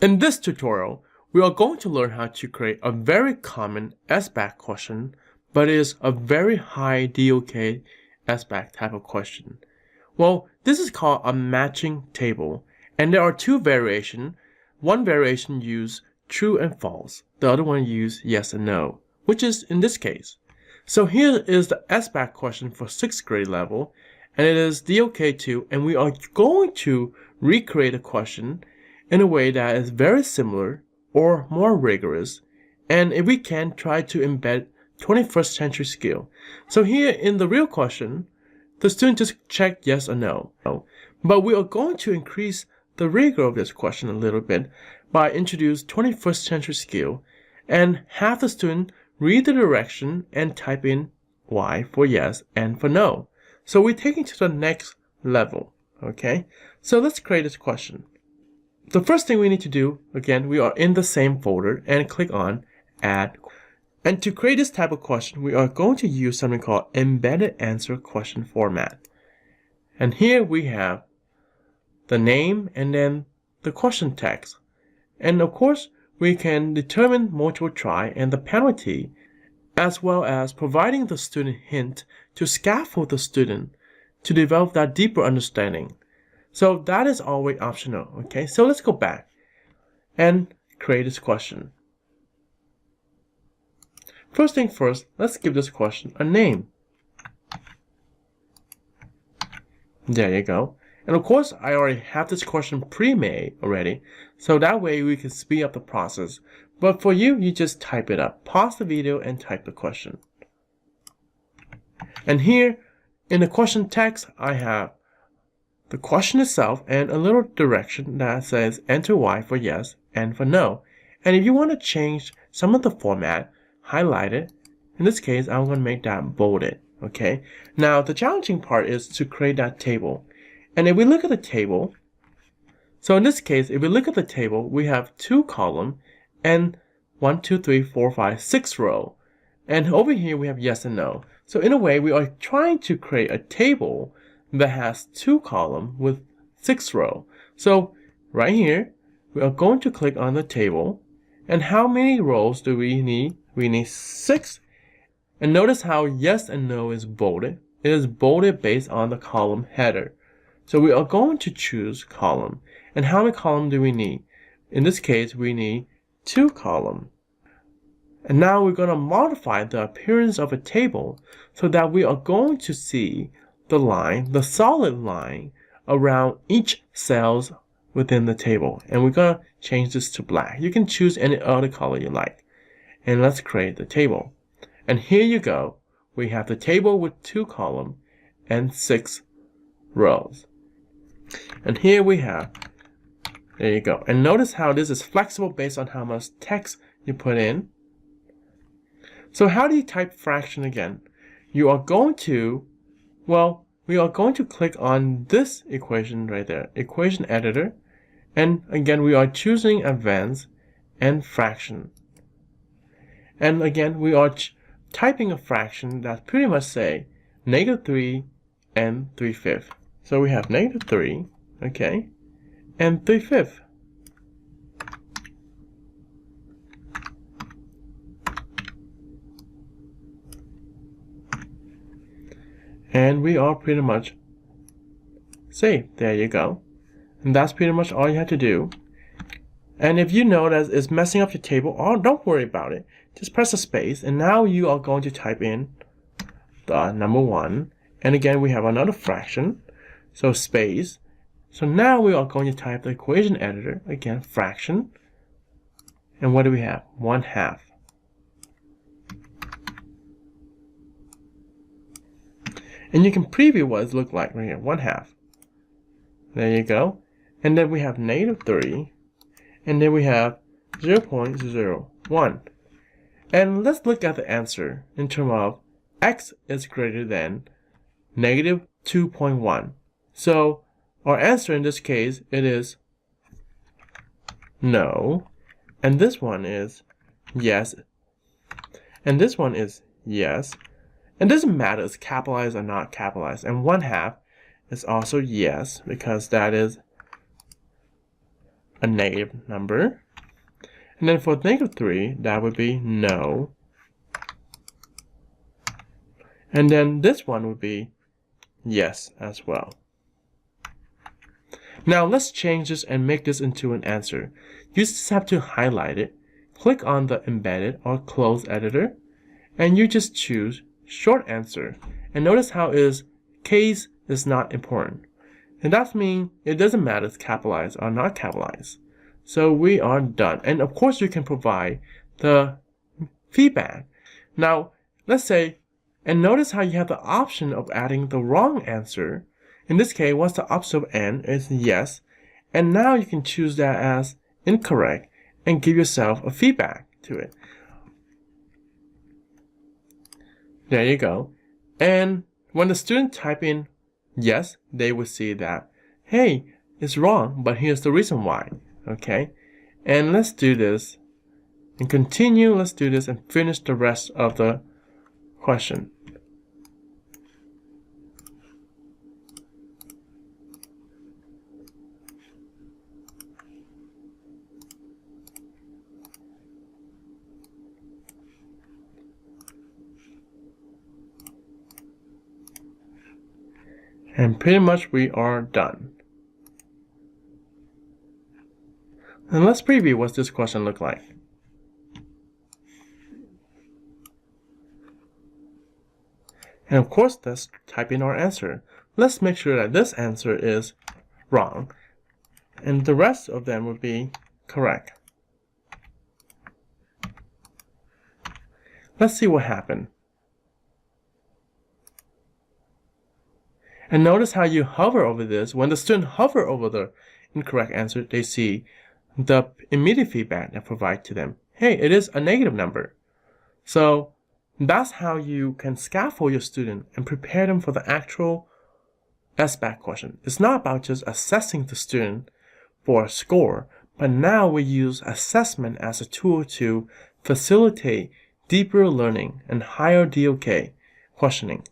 In this tutorial, we are going to learn how to create a very common SBAC question, but it is a very high DOK SBAC type of question. Well, this is called a matching table, and there are two variations. One variation uses true and false, the other one uses yes and no, which is in this case. So here is the SBAC question for 6th grade level, and it is DOK 2, and we are going to recreate a question in a way that is very similar or more rigorous, and if we can, try to embed 21st century skill. So here in the real question, the student just checked yes or no. But we are going to increase the rigor of this question a little bit by introduce 21st century skill and have the student read the direction and type in Y for yes and for no. So we're taking to the next level. Okay, so let's create this question. The first thing we need to do, again, we are in the same folder and click on Add. And to create this type of question, we are going to use something called Embedded Answer Question Format. And here we have the name and then the question text. And of course, we can determine multiple try and the penalty, as well as providing the student hint to scaffold the student to develop that deeper understanding. So that is always optional. Okay, so let's go back and create this question. First thing first, let's give this question a name. There you go. And of course, I already have this question pre-made already, so that way we can speed up the process. But for you, you just type it up. Pause the video and type the question. And here in the question text, I have the question itself and a little direction that says enter Y for yes and for no. And if you want to change some of the format, highlight it. In this case, I'm going to make that bolded. Okay. Now the challenging part is to create that table. And if we look at the table, so in this case, if we look at the table, we have 2 columns and 1, 2, 3, 4, 5, 6 rows. And over here we have yes and no. So in a way, we are trying to create a table that has 2 columns with 6 rows. So right here, we are going to click on the table. And how many rows do we need? We need 6. And notice how yes and no is bolded. It is bolded based on the column header. So we are going to choose column. And how many columns do we need? In this case, we need 2 columns. And now we're going to modify the appearance of a table so that we are going to see the line, the solid line around each cells within the table. And we're going to change this to black. You can choose any other color you like. And let's create the table. And here you go. We have the table with 2 columns and 6 rows. And here we have, there you go. And notice how this is flexible based on how much text you put in. So how do you type fraction again? You are going to, well, we are going to click on this equation right there, equation editor. And again, we are choosing advanced and fraction. And again, we are typing a fraction that pretty much say -3 and 3/5. So we have -3, okay, and 3/5. And we are pretty much saved. There you go. And that's pretty much all you have to do. And if you know that it's messing up your table, oh, don't worry about it. Just press a space, and now you are going to type in the number 1. And again, we have another fraction. So space. So now we are going to type the equation editor, again, fraction. And what do we have? 1/2. And you can preview what it looks like right here, 1/2. There you go. And then we have -3. And then we have 0.01. And let's look at the answer in terms of x is greater than -2.1. So our answer in this case, it is no. And this one is yes. And this one is yes. It doesn't matter if it's capitalized or not capitalized. And 1/2 is also yes, because that is a negative number. And then for -3, that would be no. And then this one would be yes as well. Now let's change this and make this into an answer. You just have to highlight it, click on the embedded or closed editor, and you just choose short answer. And notice how is case is not important. And that means it doesn't matter if it's capitalized or not capitalized. So we are done. And of course you can provide the feedback. Now let's say, and notice how you have the option of adding the wrong answer. In this case, what's the opposite of N is yes. And now you can choose that as incorrect and give yourself a feedback to it. There you go. And when the student type in yes, they will see that, hey, it's wrong, but here's the reason why. Okay. And let's do this and continue. Let's do this and finish the rest of the question. And pretty much we are done. And let's preview what this question look like. And of course, let's type in our answer. Let's make sure that this answer is wrong. And the rest of them would be correct. Let's see what happened. And notice how you hover over this. When the student hover over the incorrect answer, they see the immediate feedback that provides to them. Hey, it is a negative number. So that's how you can scaffold your student and prepare them for the actual SBAC question. It's not about just assessing the student for a score, but now we use assessment as a tool to facilitate deeper learning and higher DOK questioning.